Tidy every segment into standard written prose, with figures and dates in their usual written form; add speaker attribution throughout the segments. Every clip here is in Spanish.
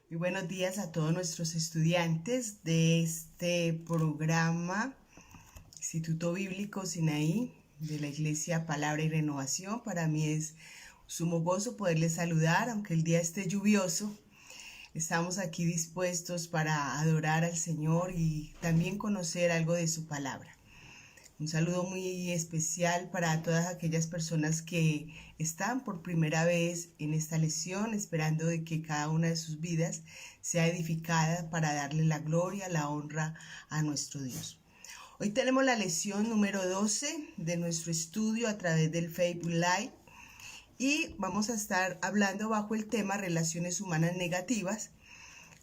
Speaker 1: Muy buenos días a todos nuestros estudiantes de este programa Instituto Bíblico Sinaí de la Iglesia Palabra y Renovación. Para mí es sumo gozo poderles saludar, aunque el día esté lluvioso. Estamos aquí dispuestos para adorar al Señor y también conocer algo de su palabra. Un saludo muy especial para todas aquellas personas que están por primera vez en esta lección, esperando de que cada una de sus vidas sea edificada para darle la gloria, la honra a nuestro Dios. Hoy tenemos la lección número 12 de nuestro estudio a través del Facebook Live y vamos a estar hablando bajo el tema relaciones humanas negativas,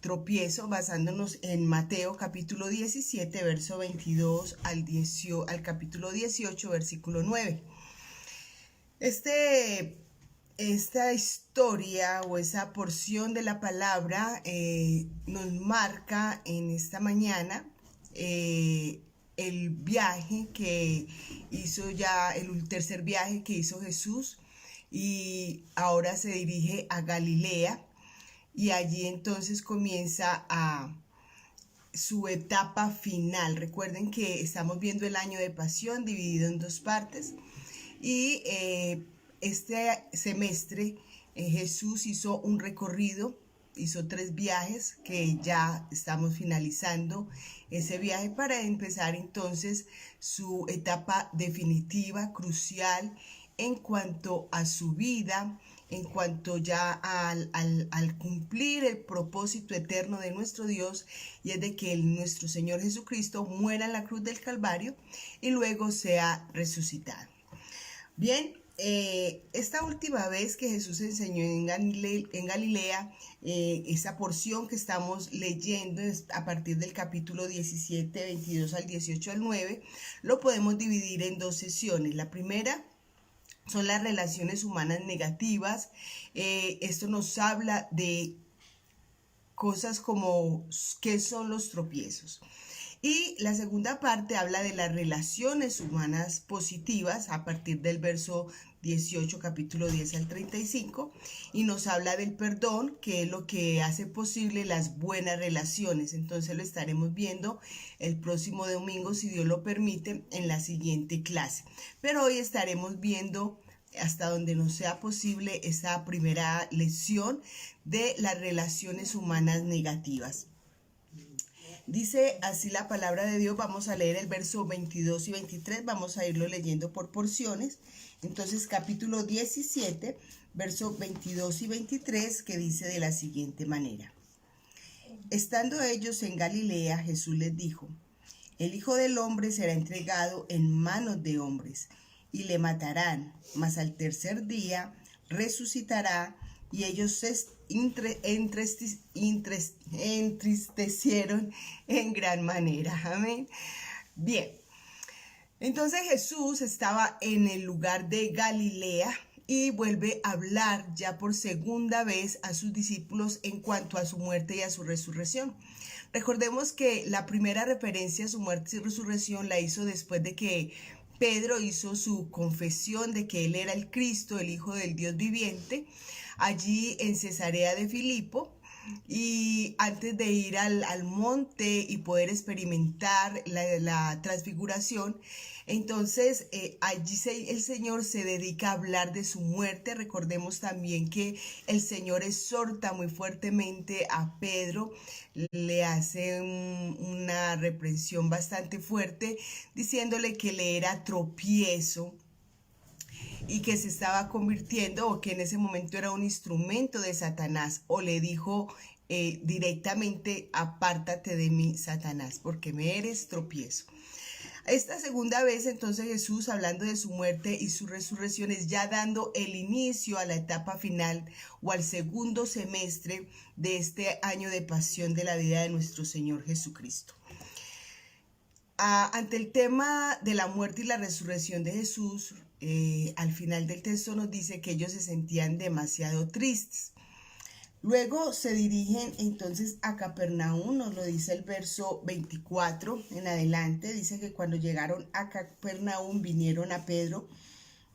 Speaker 1: tropiezo, basándonos en Mateo capítulo 17, verso 22 al capítulo 18, versículo 9. Esta historia o esa porción de la palabra nos marca en esta mañana el viaje que hizo ya, el tercer viaje que hizo Jesús, y ahora se dirige a Galilea. Y allí entonces comienza a su etapa final. Recuerden que estamos viendo el año de pasión dividido en dos partes. Y este semestre Jesús hizo un recorrido, hizo 3 viajes que ya estamos finalizando ese viaje para empezar entonces su etapa definitiva, crucial en cuanto a su vida, en cuanto ya al cumplir el propósito eterno de nuestro Dios, y es de que nuestro Señor Jesucristo muera en la cruz del Calvario y luego sea resucitado. Bien, esta última vez que Jesús enseñó en Galilea, esa porción que estamos leyendo a partir del capítulo 17, 22 al 18 al 9, lo podemos dividir en 2 sesiones. La primera son las relaciones humanas negativas. Esto nos habla de cosas como qué son los tropiezos. Y la segunda parte habla de las relaciones humanas positivas a partir del verso 18, capítulo 10 al 35, y nos habla del perdón, que es lo que hace posible las buenas relaciones. Entonces lo estaremos viendo el próximo domingo, si Dios lo permite, en la siguiente clase. Pero hoy estaremos viendo, hasta donde nos sea posible, esa primera lección de las relaciones humanas negativas. Dice así la palabra de Dios. Vamos a leer el verso 22 y 23, vamos a irlo leyendo por porciones. Entonces, capítulo 17, verso 22 y 23, que dice de la siguiente manera: Estando ellos en Galilea, Jesús les dijo: El Hijo del Hombre será entregado en manos de hombres, y le matarán, mas al tercer día resucitará. Y ellos se entristecieron en gran manera. Amén. Bien, entonces Jesús estaba en el lugar de Galilea y vuelve a hablar ya por segunda vez a sus discípulos en cuanto a su muerte y a su resurrección. Recordemos que la primera referencia a su muerte y resurrección la hizo después de que Pedro hizo su confesión de que él era el Cristo, el Hijo del Dios viviente, allí en Cesarea de Filipo. Y antes de ir al monte y poder experimentar la transfiguración, entonces allí el Señor se dedica a hablar de su muerte. Recordemos también que el Señor exhorta muy fuertemente a Pedro, le hace una reprensión bastante fuerte, diciéndole que le era tropiezo y que se estaba convirtiendo, o que en ese momento era un instrumento de Satanás, o le dijo directamente: apártate de mí, Satanás, porque me eres tropiezo. Esta segunda vez entonces Jesús, hablando de su muerte y su resurrección, es ya dando el inicio a la etapa final o al segundo semestre de este año de pasión de la vida de nuestro Señor Jesucristo. Ante el tema de la muerte y la resurrección de Jesús, al final del texto nos dice que ellos se sentían demasiado tristes. Luego se dirigen entonces a Capernaum, nos lo dice el verso 24 en adelante. Dice que cuando llegaron a Capernaum vinieron a Pedro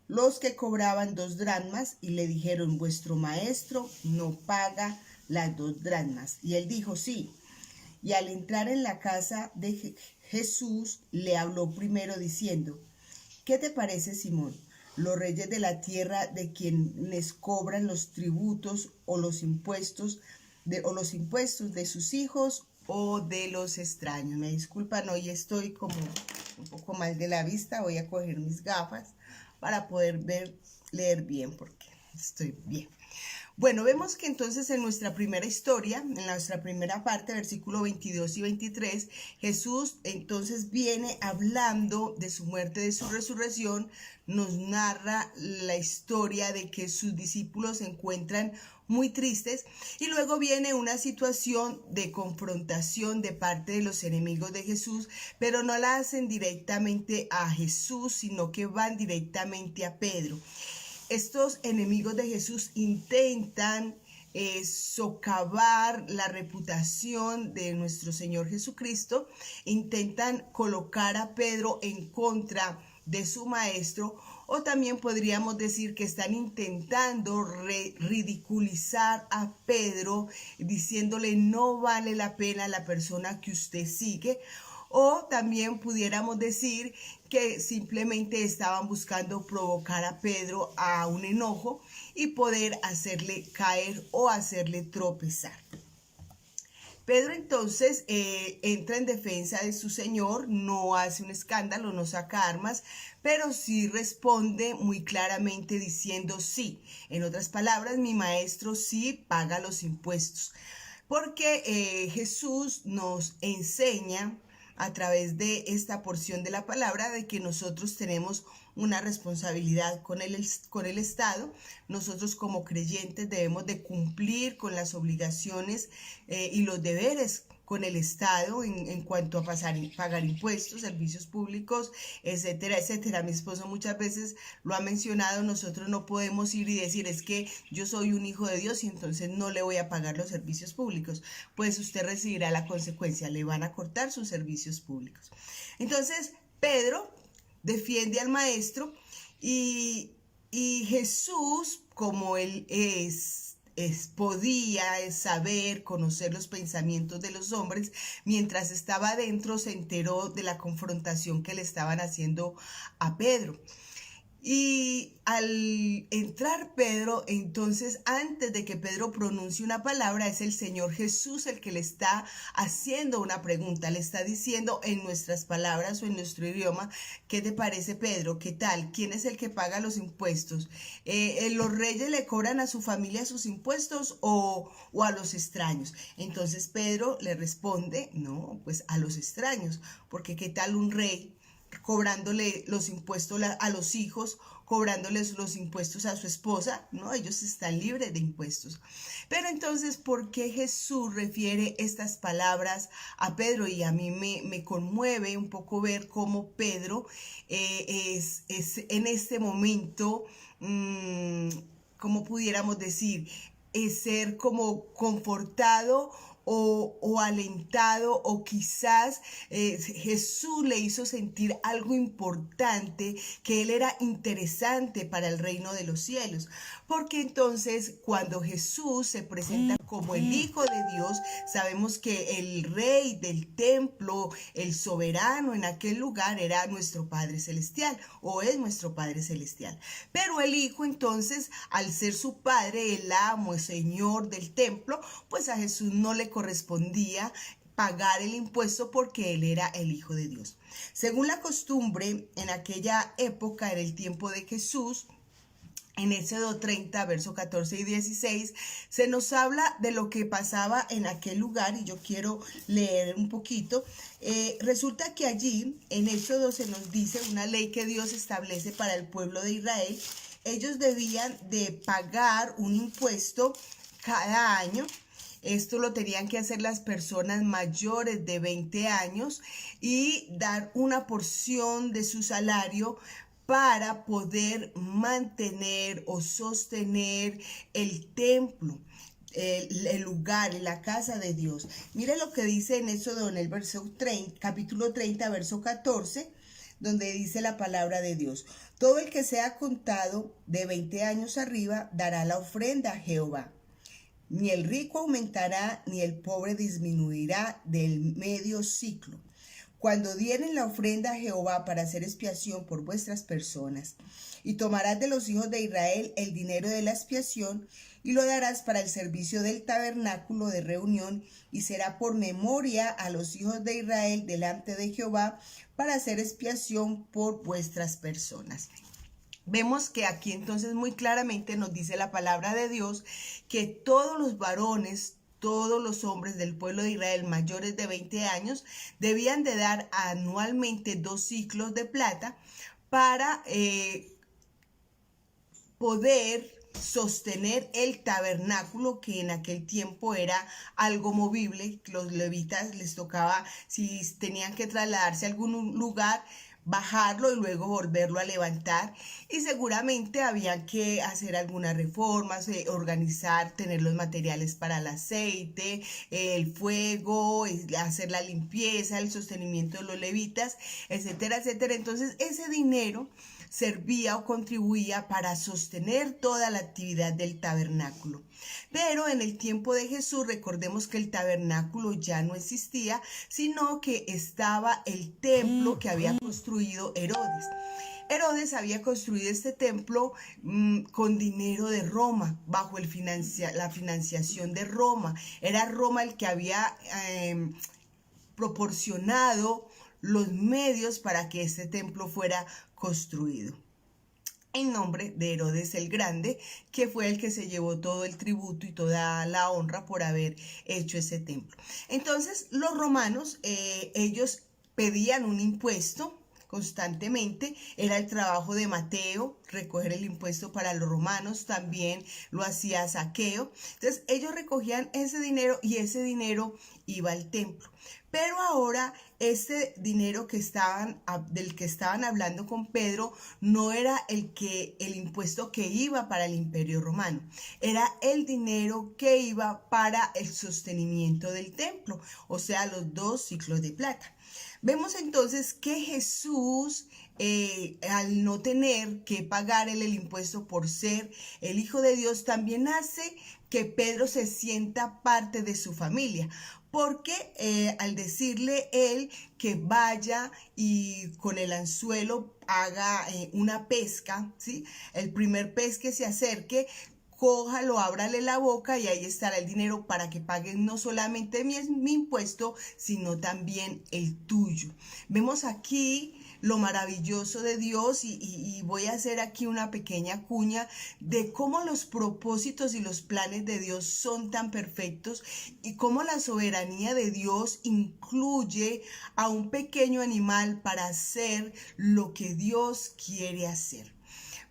Speaker 1: los que cobraban 2 dracmas y le dijeron: vuestro maestro no paga las 2 dracmas. Y él dijo, sí. Y al entrar en la casa de Jesús, le habló primero diciendo, ¿qué te parece, Simón? Los reyes de la tierra, de quienes cobran los tributos o los impuestos de sus hijos o de los extraños. Me disculpan, hoy estoy como un poco mal de la vista. Voy a coger mis gafas para poder leer bien, porque estoy bien. Bueno, vemos que entonces en nuestra primera historia, en nuestra primera parte, versículo 22 y 23, Jesús entonces viene hablando de su muerte, de su resurrección, nos narra la historia de que sus discípulos se encuentran muy tristes y luego viene una situación de confrontación de parte de los enemigos de Jesús, pero no la hacen directamente a Jesús, sino que van directamente a Pedro. Estos enemigos de Jesús intentan socavar la reputación de nuestro Señor Jesucristo, intentan colocar a Pedro en contra de su maestro, o también podríamos decir que están intentando ridiculizar a Pedro, diciéndole no vale la pena la persona que usted sigue. O también pudiéramos decir que simplemente estaban buscando provocar a Pedro a un enojo y poder hacerle caer o hacerle tropezar. Pedro entonces entra en defensa de su Señor, no hace un escándalo, no saca armas, pero sí responde muy claramente diciendo sí. En otras palabras, mi maestro sí paga los impuestos. Porque Jesús nos enseña a través de esta porción de la palabra de que nosotros tenemos una responsabilidad con el Estado. Nosotros como creyentes debemos de cumplir con las obligaciones y los deberes con el Estado en cuanto a pagar impuestos, servicios públicos, etcétera, etcétera. Mi esposo muchas veces lo ha mencionado, nosotros no podemos ir y decir es que yo soy un hijo de Dios y entonces no le voy a pagar los servicios públicos. Pues usted recibirá la consecuencia, le van a cortar sus servicios públicos. Entonces, Pedro defiende al maestro y Jesús, como él podía saber, conocer los pensamientos de los hombres, mientras estaba adentro se enteró de la confrontación que le estaban haciendo a Pedro. Y al entrar Pedro, entonces antes de que Pedro pronuncie una palabra, es el Señor Jesús el que le está haciendo una pregunta, le está diciendo en nuestras palabras o en nuestro idioma, ¿qué te parece, Pedro? ¿Qué tal? ¿Quién es el que paga los impuestos? ¿Los reyes le cobran a su familia sus impuestos o a los extraños? Entonces Pedro le responde, no, pues a los extraños, porque ¿qué tal un rey cobrándole los impuestos a los hijos, cobrándoles los impuestos a su esposa? No, ellos están libres de impuestos. Pero entonces, ¿por qué Jesús refiere estas palabras a Pedro? Y a mí me conmueve un poco ver cómo Pedro es en este momento, ¿cómo pudiéramos decir? Es ser como confortado o alentado, o quizás Jesús le hizo sentir algo importante, que él era interesante para el reino de los cielos. Porque entonces cuando Jesús se presenta como el Hijo de Dios, sabemos que el rey del templo, el soberano en aquel lugar era nuestro Padre Celestial, o es nuestro Padre Celestial. Pero el Hijo entonces, al ser su Padre, el amo, el Señor del templo, pues a Jesús no le correspondía pagar el impuesto porque él era el Hijo de Dios. Según la costumbre, en aquella época, en el tiempo de Jesús, en Éxodo 30, verso 14 y 16, se nos habla de lo que pasaba en aquel lugar, y yo quiero leer un poquito. Resulta que allí, en Éxodo, se nos dice una ley que Dios establece para el pueblo de Israel. Ellos debían de pagar un impuesto cada año. Esto lo tenían que hacer las personas mayores de 20 años y dar una porción de su salario para poder mantener o sostener el templo, el lugar, la casa de Dios. Mire lo que dice en Éxodo, en el capítulo 30, verso 14, donde dice la palabra de Dios. Todo el que sea contado de 20 años arriba dará la ofrenda a Jehová. Ni el rico aumentará, ni el pobre disminuirá del medio ciclo, cuando dieren la ofrenda a Jehová para hacer expiación por vuestras personas. Y tomarás de los hijos de Israel el dinero de la expiación, y lo darás para el servicio del tabernáculo de reunión, y será por memoria a los hijos de Israel delante de Jehová, para hacer expiación por vuestras personas. Vemos que aquí entonces muy claramente nos dice la palabra de Dios que todos los varones, todos los hombres del pueblo de Israel mayores de 20 años debían de dar anualmente 2 ciclos de plata para poder sostener el tabernáculo, que en aquel tiempo era algo movible. Los levitas les tocaba, si tenían que trasladarse a algún lugar, bajarlo y luego volverlo a levantar, y seguramente había que hacer algunas reformas, organizar, tener los materiales para el aceite, el fuego, hacer la limpieza, el sostenimiento de los levitas, etcétera, etcétera. Entonces ese dinero servía o contribuía para sostener toda la actividad del tabernáculo. Pero en el tiempo de Jesús, recordemos que el tabernáculo ya no existía, sino que estaba el templo que había construido Herodes. Herodes había construido este templo con dinero de Roma, bajo la financiación de Roma. Era Roma el que había proporcionado los medios para que este templo fuera construido, en nombre de Herodes el Grande, que fue el que se llevó todo el tributo y toda la honra por haber hecho ese templo. Entonces los romanos, ellos pedían un impuesto constantemente. Era el trabajo de Mateo recoger el impuesto para los romanos, también lo hacía Zaqueo. Entonces ellos recogían ese dinero y ese dinero iba al templo. Pero ahora ese dinero del que estaban hablando con Pedro no era el impuesto que iba para el Imperio Romano, era el dinero que iba para el sostenimiento del templo, o sea, los 2 ciclos de plata. Vemos entonces que Jesús, al no tener que pagar el impuesto por ser el Hijo de Dios, también hace que Pedro se sienta parte de su familia, porque al decirle él que vaya y con el anzuelo haga una pesca, ¿sí? El primer pez que se acerque, cójalo, ábrale la boca y ahí estará el dinero para que paguen no solamente mi impuesto, sino también el tuyo. Vemos aquí lo maravilloso de Dios y voy a hacer aquí una pequeña cuña de cómo los propósitos y los planes de Dios son tan perfectos y cómo la soberanía de Dios incluye a un pequeño animal para hacer lo que Dios quiere hacer.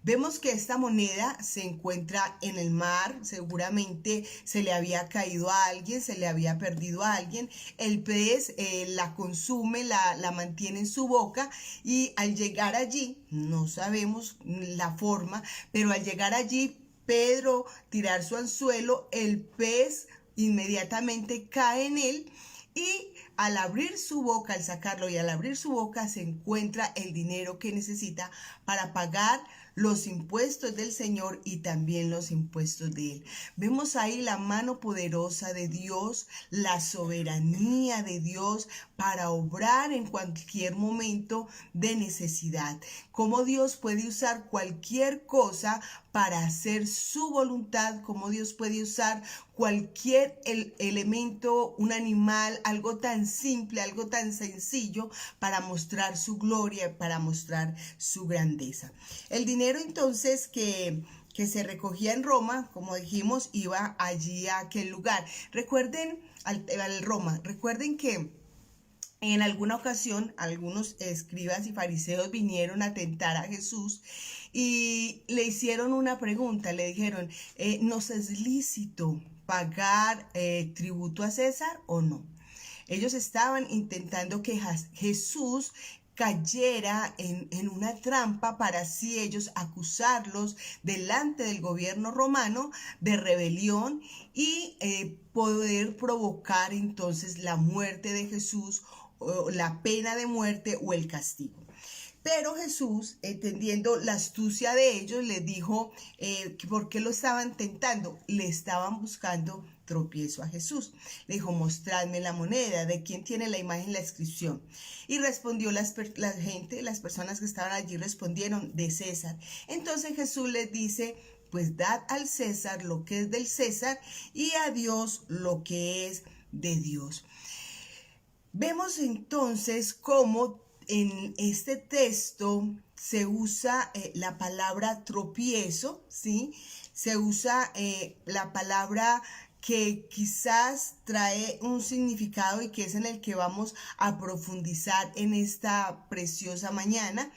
Speaker 1: Vemos que esta moneda se encuentra en el mar, seguramente se le había caído a alguien, se le había perdido a alguien. El pez la consume, la mantiene en su boca y al llegar allí, no sabemos la forma, pero al llegar allí, Pedro tirar su anzuelo, el pez inmediatamente cae en él. Y al abrir su boca, al sacarlo y al abrir su boca, se encuentra el dinero que necesita para pagar los impuestos del Señor y también los impuestos de Él. Vemos ahí la mano poderosa de Dios, la soberanía de Dios para obrar en cualquier momento de necesidad. Cómo Dios puede usar cualquier cosa para hacer su voluntad, cómo Dios puede usar cualquier elemento, un animal, algo tan simple, algo tan sencillo, para mostrar su gloria, para mostrar su grandeza. El dinero entonces que se recogía en Roma, como dijimos, iba allí a aquel lugar. Recuerden, al Roma, recuerden que en alguna ocasión algunos escribas y fariseos vinieron a tentar a Jesús y le hicieron una pregunta, le dijeron, ¿nos es lícito pagar tributo a César o no? Ellos estaban intentando que Jesús cayera en una trampa para así ellos acusarlos delante del gobierno romano de rebelión y poder provocar entonces la muerte de Jesús, o la pena de muerte o el castigo. Pero Jesús, entendiendo la astucia de ellos, les dijo que por qué lo estaban tentando. Le estaban buscando tropiezo a Jesús. Le dijo, mostradme la moneda, de quién tiene la imagen, la inscripción. Y respondió la gente, las personas que estaban allí respondieron, de César. Entonces Jesús les dice, pues dad al César lo que es del César y a Dios lo que es de Dios. Vemos entonces cómo en este texto se usa la palabra tropiezo, ¿sí? Se usa la palabra que quizás trae un significado y que es en el que vamos a profundizar en esta preciosa mañana,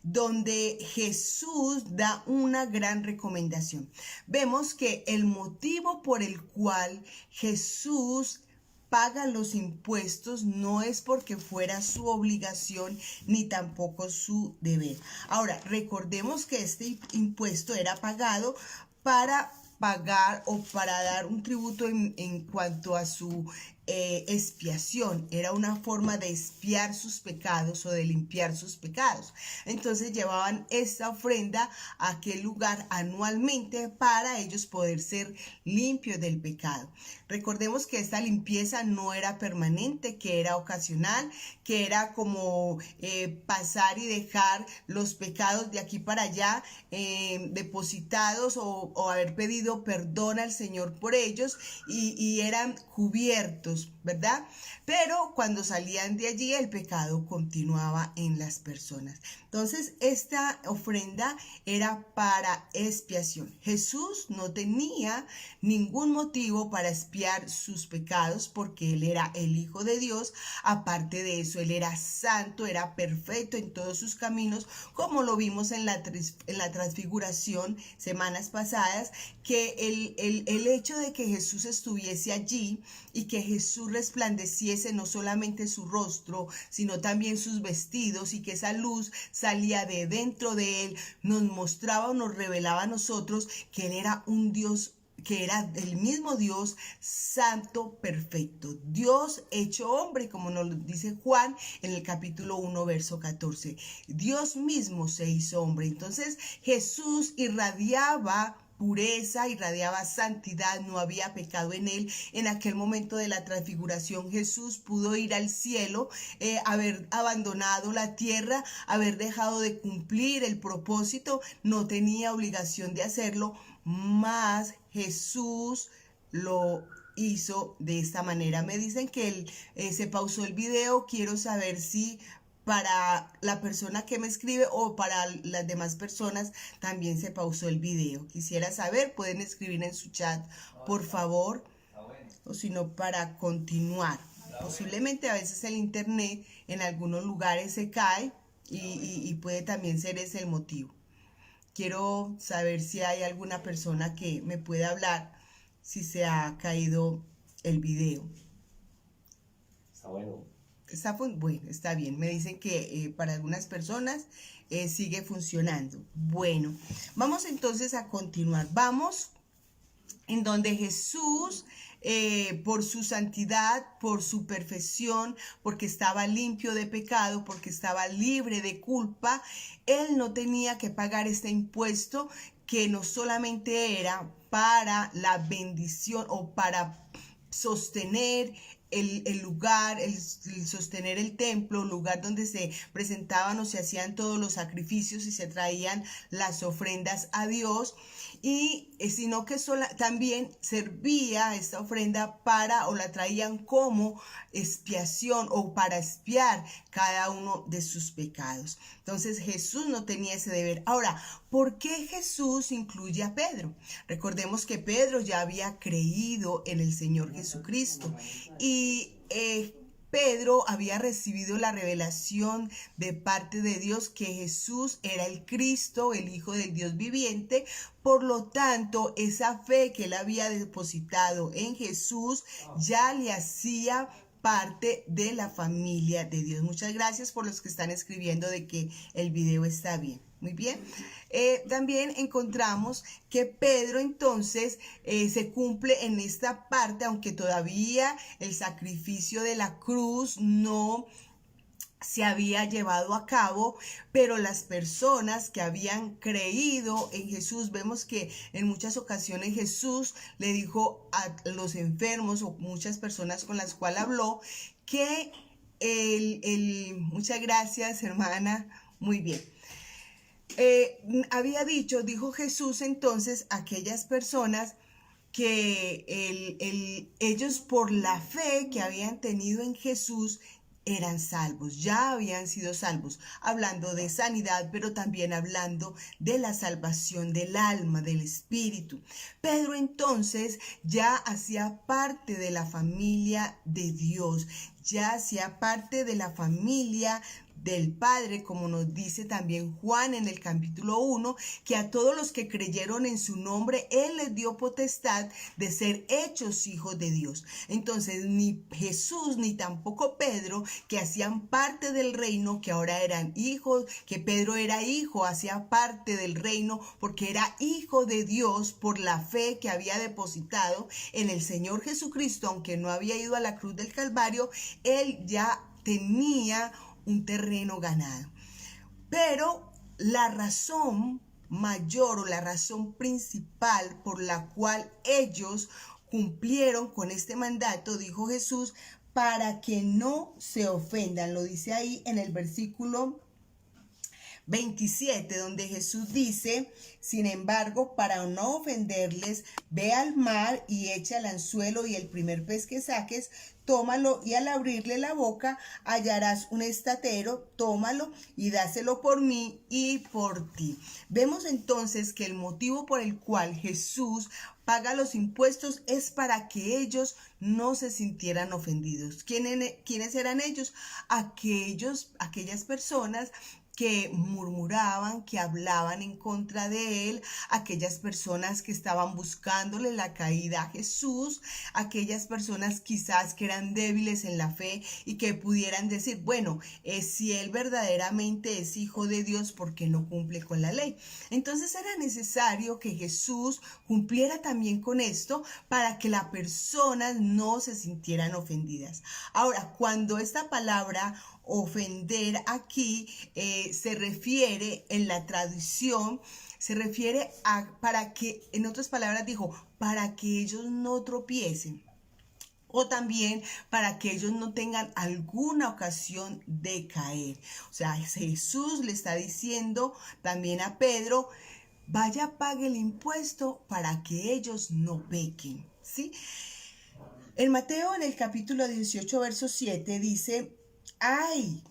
Speaker 1: donde Jesús da una gran recomendación. Vemos que el motivo por el cual Jesús paga los impuestos no es porque fuera su obligación ni tampoco su deber. Ahora, recordemos que este impuesto era pagado para pagar o para dar un tributo en cuanto a su expiación. Era una forma de expiar sus pecados o de limpiar sus pecados. Entonces llevaban esta ofrenda a aquel lugar anualmente para ellos poder ser limpios del pecado. Recordemos que esta limpieza no era permanente, que era ocasional, que era como pasar y dejar los pecados de aquí para allá depositados o haber pedido perdón al Señor por ellos y eran cubiertos, ¿verdad? Pero cuando salían de allí el pecado continuaba en las personas. Entonces esta ofrenda era para expiación. Jesús no tenía ningún motivo para expiar sus pecados porque él era el Hijo de Dios. Aparte de eso, él era santo, era perfecto en todos sus caminos, como lo vimos en la transfiguración semanas pasadas, que el hecho de que Jesús estuviese allí y que Jesús resplandeciese no solamente su rostro, sino también sus vestidos, y que esa luz salía de dentro de él, nos mostraba o nos revelaba a nosotros que él era un Dios, que era el mismo Dios santo, perfecto, Dios hecho hombre, como nos dice Juan en el capítulo 1, verso 14. Dios mismo se hizo hombre. Entonces Jesús irradiaba pureza, irradiaba santidad, no había pecado en él. En aquel momento de la transfiguración Jesús pudo ir al cielo, haber abandonado la tierra, haber dejado de cumplir el propósito, no tenía obligación de hacerlo, mas Jesús lo hizo de esta manera. Me dicen que se pausó el video. Quiero saber si para la persona que me escribe o para las demás personas también se pausó el video. Quisiera saber, pueden escribir en su chat, por favor, o si no, para continuar. Posiblemente a veces el internet en algunos lugares se cae y puede también ser ese el motivo. Quiero saber si hay alguna persona que me pueda hablar si se ha caído el video.
Speaker 2: Está bueno.
Speaker 1: Bueno, está bien. Me dicen que para algunas personas sigue funcionando. Bueno, vamos entonces a continuar. Vamos en donde Jesús, por su santidad, por su perfección, porque estaba limpio de pecado, porque estaba libre de culpa, él no tenía que pagar este impuesto que no solamente era para la bendición o para sostener el lugar, el sostener el templo, lugar donde se presentaban o se hacían todos los sacrificios y se traían las ofrendas a Dios, y sino que también servía esta ofrenda para, o la traían como expiación o para expiar cada uno de sus pecados. Entonces Jesús no tenía ese deber. Ahora, ¿por qué Jesús incluye a Pedro? Recordemos que Pedro ya había creído en el Señor Jesucristo y Pedro había recibido la revelación de parte de Dios que Jesús era el Cristo, el Hijo del Dios viviente. Por lo tanto, esa fe que él había depositado en Jesús ya le hacía parte de la familia de Dios. Muchas gracias por los que están escribiendo de que el video está bien. Muy bien. También encontramos que Pedro entonces se cumple en esta parte, aunque todavía el sacrificio de la cruz no se había llevado a cabo, pero las personas que habían creído en Jesús, vemos que en muchas ocasiones Jesús le dijo a los enfermos o muchas personas con las cuales habló que muchas gracias, hermana, muy bien. Dijo Jesús entonces a aquellas personas que ellos por la fe que habían tenido en Jesús eran salvos, ya habían sido salvos, hablando de sanidad, pero también hablando de la salvación del alma, del espíritu. Pedro entonces ya hacía parte de la familia de Dios, ya hacía parte de la familia del Padre, como nos dice también Juan en el capítulo 1, que a todos los que creyeron en su nombre, Él les dio potestad de ser hechos hijos de Dios. Entonces, ni Jesús ni tampoco Pedro, que hacían parte del reino, que ahora eran hijos, que Pedro era hijo, hacía parte del reino, porque era hijo de Dios por la fe que había depositado en el Señor Jesucristo, aunque no había ido a la cruz del Calvario, Él ya tenía un terreno ganado. Pero la razón mayor o la razón principal por la cual ellos cumplieron con este mandato, dijo Jesús, para que no se ofendan. Lo dice ahí en el versículo 27, donde Jesús dice: sin embargo, para no ofenderles, ve al mar y echa el anzuelo, y el primer pez que saques, tómalo, y al abrirle la boca hallarás un estatero, tómalo y dáselo por mí y por ti. Vemos entonces que el motivo por el cual Jesús paga los impuestos es para que ellos no se sintieran ofendidos. ¿Quiénes eran ellos? Aquellas personas que murmuraban, que hablaban en contra de él, aquellas personas que estaban buscándole la caída a Jesús, aquellas personas quizás que eran débiles en la fe y que pudieran decir, bueno, si él verdaderamente es hijo de Dios, ¿por qué no cumple con la ley? Entonces era necesario que Jesús cumpliera también con esto para que las personas no se sintieran ofendidas. Ahora, cuando esta palabra ofender aquí se refiere en la tradición, se refiere a para que, en otras palabras dijo, para que ellos no tropiecen, o también para que ellos no tengan alguna ocasión de caer. O sea, Jesús le está diciendo también a Pedro, vaya, pague el impuesto para que ellos no pequen, ¿sí? En Mateo, en el capítulo 18, verso 7, dice: ay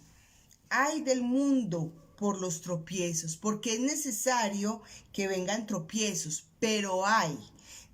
Speaker 1: del mundo por los tropiezos, porque es necesario que vengan tropiezos, pero ay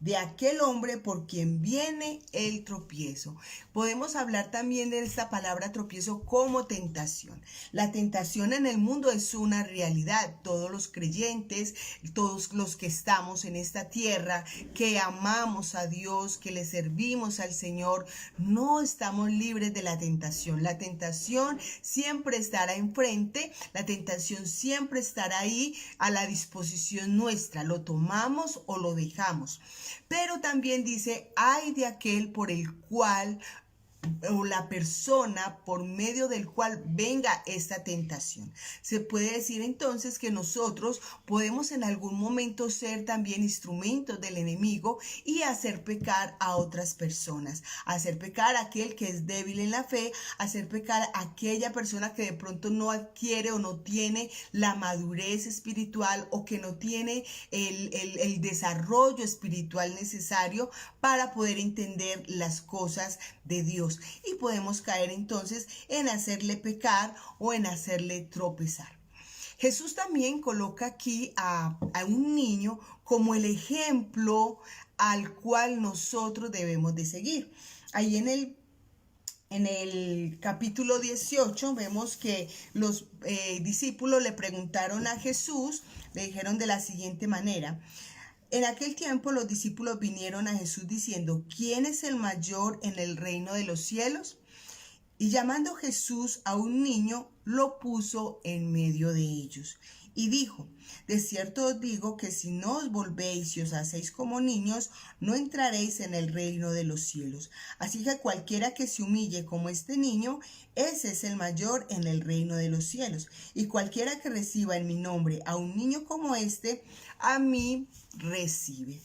Speaker 1: de aquel hombre por quien viene el tropiezo. Podemos hablar también de esta palabra tropiezo como tentación. La tentación en el mundo es una realidad. Todos los creyentes, todos los que estamos en esta tierra, que amamos a Dios, que le servimos al Señor, no estamos libres de la tentación. La tentación siempre estará enfrente, la tentación siempre estará ahí a la disposición nuestra. Lo tomamos o lo dejamos. Pero también dice, ay de aquel por el cual, o la persona por medio del cual venga esta tentación. Se puede decir entonces que nosotros podemos en algún momento ser también instrumentos del enemigo y hacer pecar a otras personas, hacer pecar a aquel que es débil en la fe, hacer pecar a aquella persona que de pronto no adquiere o no tiene la madurez espiritual o que no tiene el desarrollo espiritual necesario para poder entender las cosas de Dios. Y podemos caer entonces en hacerle pecar o en hacerle tropezar. Jesús también coloca aquí a un niño como el ejemplo al cual nosotros debemos de seguir. Ahí en el capítulo 18 vemos que los discípulos le preguntaron a Jesús, le dijeron de la siguiente manera: en aquel tiempo los discípulos vinieron a Jesús diciendo, ¿quién es el mayor en el reino de los cielos? Y llamando Jesús a un niño, lo puso en medio de ellos. Y dijo: de cierto os digo que si no os volvéis y os hacéis como niños, no entraréis en el reino de los cielos. Así que cualquiera que se humille como este niño, ese es el mayor en el reino de los cielos. Y cualquiera que reciba en mi nombre a un niño como este, a mí recibe.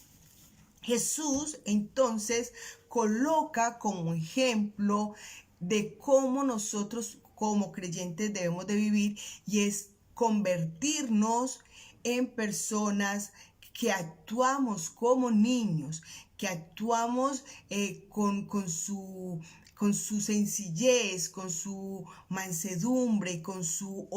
Speaker 1: Jesús entonces coloca como ejemplo de cómo nosotros como creyentes debemos de vivir, y es convertirnos en personas que actuamos como niños, que actuamos con su sencillez, con su mansedumbre, con su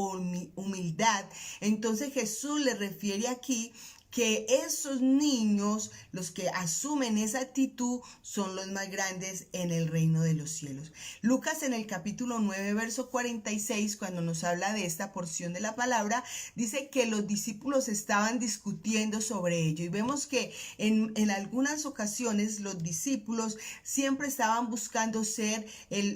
Speaker 1: humildad. Entonces Jesús le refiere aquí que esos niños, los que asumen esa actitud, son los más grandes en el reino de los cielos. Lucas, en el capítulo 9, verso 46, cuando nos habla de esta porción de la palabra, dice que los discípulos estaban discutiendo sobre ello. Y vemos que en algunas ocasiones los discípulos siempre estaban buscando ser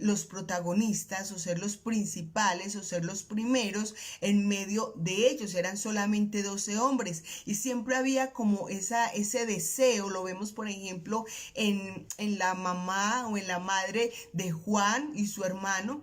Speaker 1: los protagonistas, o ser los principales, o ser los primeros en medio de ellos. Eran solamente 12 hombres y siempre había como ese deseo. Lo vemos, por ejemplo, en la mamá o en la madre de Juan y su hermano,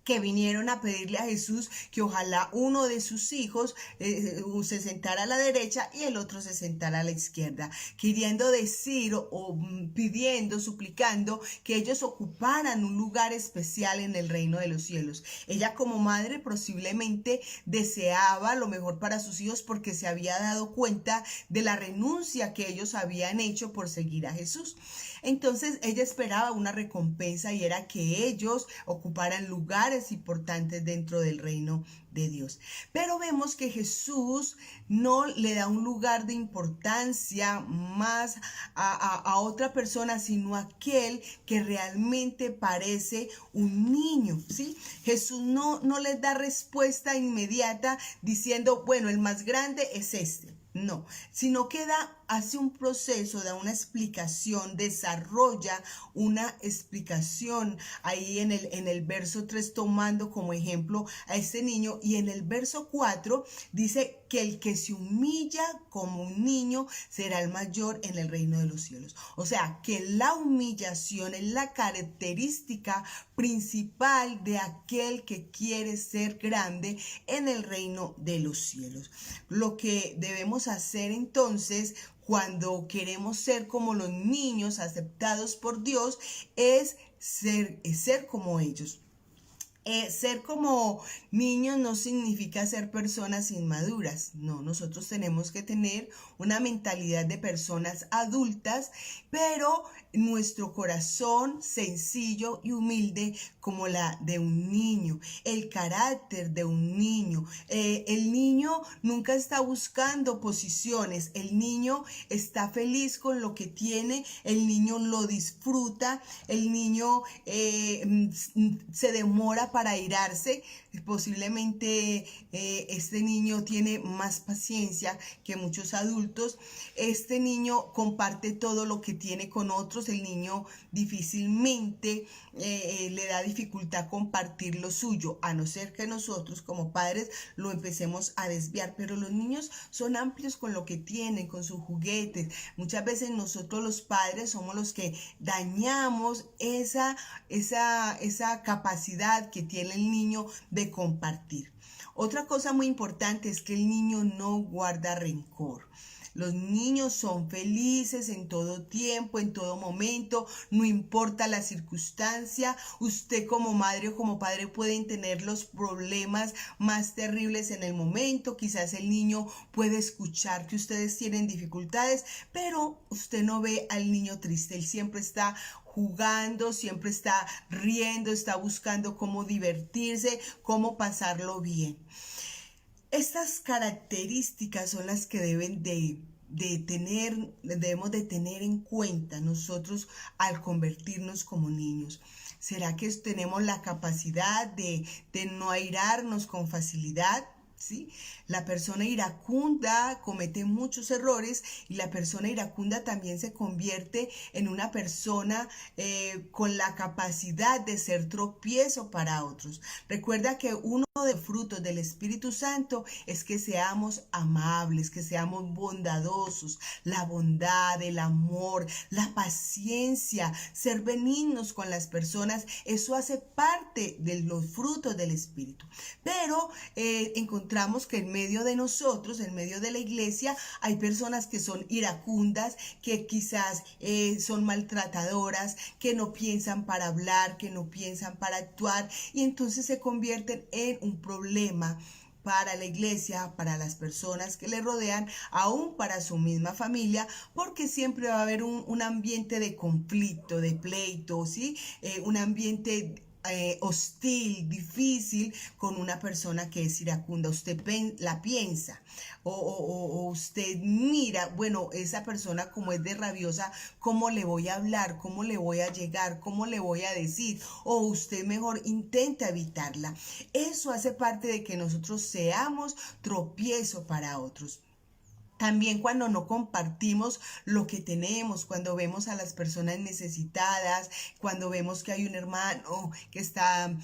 Speaker 1: que vinieron a pedirle a Jesús que ojalá uno de sus hijos se sentara a la derecha y el otro se sentara a la izquierda, queriendo decir o pidiendo, suplicando que ellos ocuparan un lugar especial en el reino de los cielos. Ella, como madre, posiblemente deseaba lo mejor para sus hijos, porque se había dado cuenta de la renuncia que ellos habían hecho por seguir a Jesús. Entonces ella esperaba una recompensa, y era que ellos ocuparan lugares importantes dentro del reino de Dios. Pero vemos que Jesús no le da un lugar de importancia más a otra persona, sino a aquel que realmente parece un niño, ¿sí? Jesús no les da respuesta inmediata diciendo, bueno, el más grande es este. No, sino que hace un proceso, da una explicación, desarrolla una explicación ahí en el verso 3, tomando como ejemplo a este niño. Y en el verso 4 dice que el que se humilla como un niño será el mayor en el reino de los cielos. O sea, que la humillación es la característica principal de aquel que quiere ser grande en el reino de los cielos. Lo que debemos hacer entonces, cuando queremos ser como los niños aceptados por Dios, es ser como ellos. Ser como niños no significa ser personas inmaduras. No, nosotros tenemos que tener una mentalidad de personas adultas, pero nuestro corazón sencillo y humilde como la de un niño, el carácter de un niño. El niño nunca está buscando posiciones, el niño está feliz con lo que tiene, el niño lo disfruta, el niño se demora para airarse. Posiblemente este niño tiene más paciencia que muchos adultos. Este niño comparte todo lo que tiene con otros. El niño difícilmente le da dificultad compartir lo suyo, a no ser que nosotros como padres lo empecemos a desviar. Pero los niños son amplios con lo que tienen, con sus juguetes. Muchas veces nosotros los padres somos los que dañamos esa capacidad que tiene el niño de compartir. Otra cosa muy importante es que el niño no guarda rencor. Los niños son felices en todo tiempo, en todo momento, no importa la circunstancia. Usted como madre o como padre pueden tener los problemas más terribles en el momento. Quizás el niño puede escuchar que ustedes tienen dificultades, pero usted no ve al niño triste. Él siempre está jugando, siempre está riendo, está buscando cómo divertirse, cómo pasarlo bien. Estas características son las que debemos de tener en cuenta nosotros al convertirnos como niños. ¿Será que tenemos la capacidad de no airarnos con facilidad? ¿sí? La persona iracunda comete muchos errores y la persona iracunda también se convierte en una persona con la capacidad de ser tropiezo para otros. Recuerda que uno de los frutos del Espíritu Santo es que seamos amables, que seamos bondadosos, la bondad, el amor, la paciencia, ser benignos con las personas, eso hace parte de los frutos del Espíritu. Pero encontramos que en medio de nosotros, en medio de la iglesia, hay personas que son iracundas, que quizás son maltratadoras, que no piensan para hablar, que no piensan para actuar, y entonces se convierten en un problema para la iglesia, para las personas que le rodean, aún para su misma familia, porque siempre va a haber un ambiente de conflicto, de pleito, ¿sí? Un ambiente hostil, difícil con una persona que es iracunda. Usted la piensa o usted mira, bueno, esa persona como es de rabiosa, ¿cómo le voy a hablar? ¿Cómo le voy a llegar? ¿Cómo le voy a decir? O usted mejor intenta evitarla. Eso hace parte de que nosotros seamos tropiezo para otros. También cuando no compartimos lo que tenemos, cuando vemos a las personas necesitadas, cuando vemos que hay un hermano que está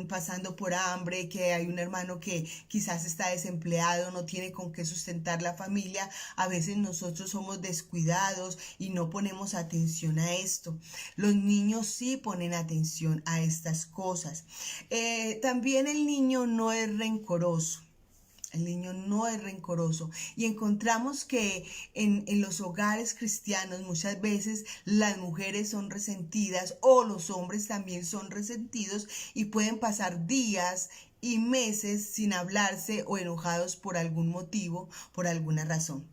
Speaker 1: pasando por hambre, que hay un hermano que quizás está desempleado, no tiene con qué sustentar la familia, a veces nosotros somos descuidados y no ponemos atención a esto. Los niños sí ponen atención a estas cosas. También el niño no es rencoroso. El niño no es rencoroso y encontramos que en los hogares cristianos muchas veces las mujeres son resentidas o los hombres también son resentidos y pueden pasar días y meses sin hablarse o enojados por algún motivo, por alguna razón.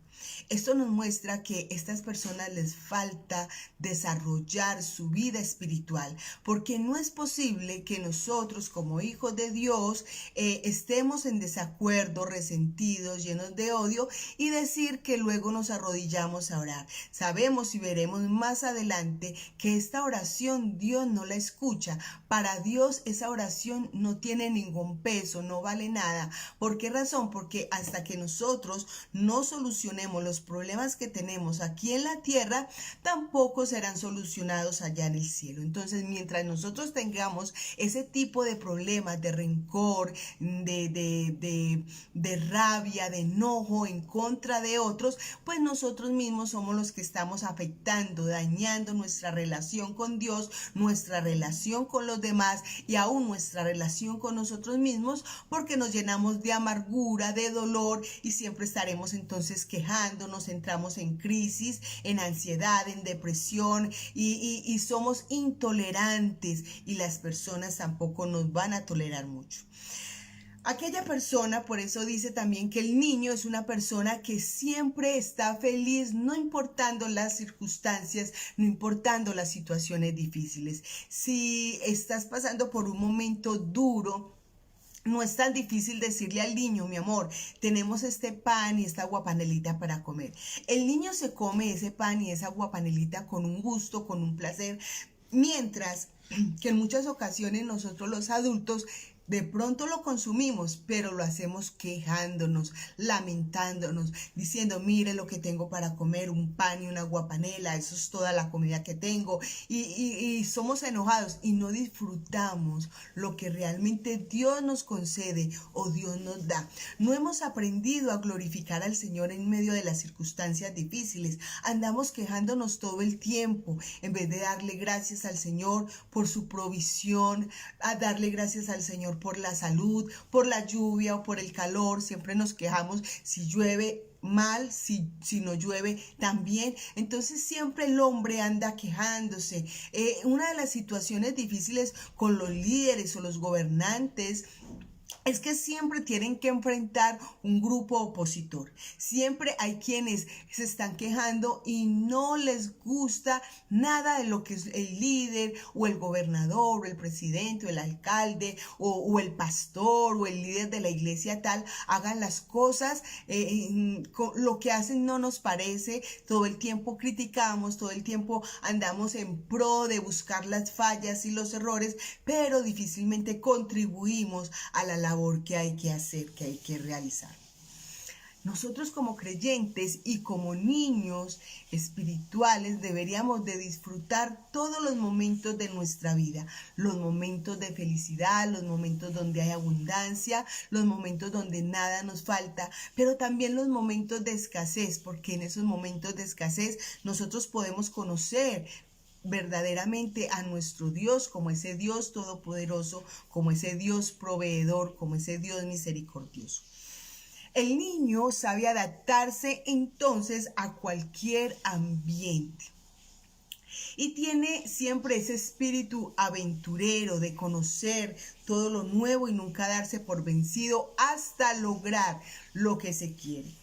Speaker 1: Esto nos muestra que a estas personas les falta desarrollar su vida espiritual, porque no es posible que nosotros como hijos de Dios estemos en desacuerdo, resentidos, llenos de odio y decir que luego nos arrodillamos a orar. Sabemos y veremos más adelante que esta oración Dios no la escucha. Para Dios esa oración no tiene ningún peso, no vale nada. ¿Por qué razón? Porque hasta que nosotros no solucionemos los problemas que tenemos aquí en la tierra, tampoco serán solucionados allá en el cielo. Entonces, mientras nosotros tengamos ese tipo de problemas, de rencor, de rabia, de enojo en contra de otros, pues nosotros mismos somos los que estamos afectando, dañando nuestra relación con Dios, nuestra relación con los demás y aún nuestra relación con nosotros mismos, porque nos llenamos de amargura, de dolor y siempre estaremos entonces quejándonos, entramos en crisis, en ansiedad, en depresión y somos intolerantes y las personas tampoco nos van a tolerar mucho. Aquella persona, por eso dice también que el niño es una persona que siempre está feliz, no importando las circunstancias, no importando las situaciones difíciles. Si estás pasando por un momento duro, no es tan difícil decirle al niño, mi amor, tenemos este pan y esta aguapanelita para comer. El niño se come ese pan y esa aguapanelita con un gusto, con un placer, mientras que en muchas ocasiones nosotros los adultos de pronto lo consumimos, pero lo hacemos quejándonos, lamentándonos, diciendo, mire lo que tengo para comer, un pan y una aguapanela, eso es toda la comida que tengo. Y somos enojados y no disfrutamos lo que realmente Dios nos concede o Dios nos da. No hemos aprendido a glorificar al Señor en medio de las circunstancias difíciles. Andamos quejándonos todo el tiempo, en vez de darle gracias al Señor por su provisión, a darle gracias al Señor por la salud, por la lluvia o por el calor. Siempre nos quejamos si llueve mal, si no llueve también. Entonces siempre el hombre anda quejándose. Una de las situaciones difíciles con los líderes o los gobernantes es que siempre tienen que enfrentar un grupo opositor. Siempre hay quienes se están quejando y no les gusta nada de lo que es el líder o el gobernador o el presidente o el alcalde o el pastor o el líder de la iglesia tal hagan las cosas. Lo que hacen no nos parece. Todo el tiempo criticamos, todo el tiempo andamos en pro de buscar las fallas y los errores, pero difícilmente contribuimos a la labor que hay que hacer, que hay que realizar. Nosotros como creyentes y como niños espirituales deberíamos de disfrutar todos los momentos de nuestra vida, los momentos de felicidad, los momentos donde hay abundancia, los momentos donde nada nos falta, pero también los momentos de escasez, porque en esos momentos de escasez nosotros podemos conocer verdaderamente a nuestro Dios como ese Dios todopoderoso, como ese Dios proveedor, como ese Dios misericordioso. El niño sabe adaptarse entonces a cualquier ambiente y tiene siempre ese espíritu aventurero de conocer todo lo nuevo y nunca darse por vencido hasta lograr lo que se quiere.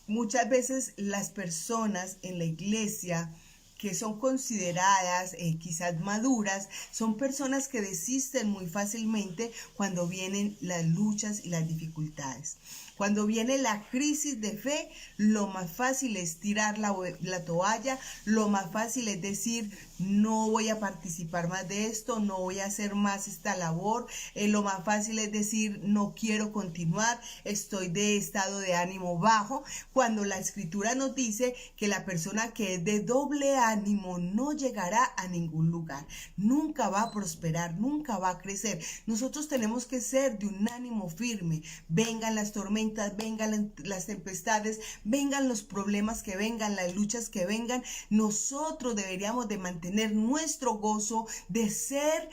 Speaker 1: Muchas veces las personas en la iglesia que son consideradas quizás maduras, son personas que desisten muy fácilmente cuando vienen las luchas y las dificultades. Cuando viene la crisis de fe, lo más fácil es tirar la toalla, lo más fácil es decir, no voy a participar más de esto, no voy a hacer más esta labor, lo más fácil es decir, no quiero continuar, estoy de estado de ánimo bajo, cuando la escritura nos dice que la persona que es de doble ánimo no llegará a ningún lugar, nunca va a prosperar, nunca va a crecer. Nosotros tenemos que ser de un ánimo firme, vengan las tormentas, vengan las tempestades, vengan los problemas que vengan, las luchas que vengan, nosotros deberíamos de mantener nuestro gozo de ser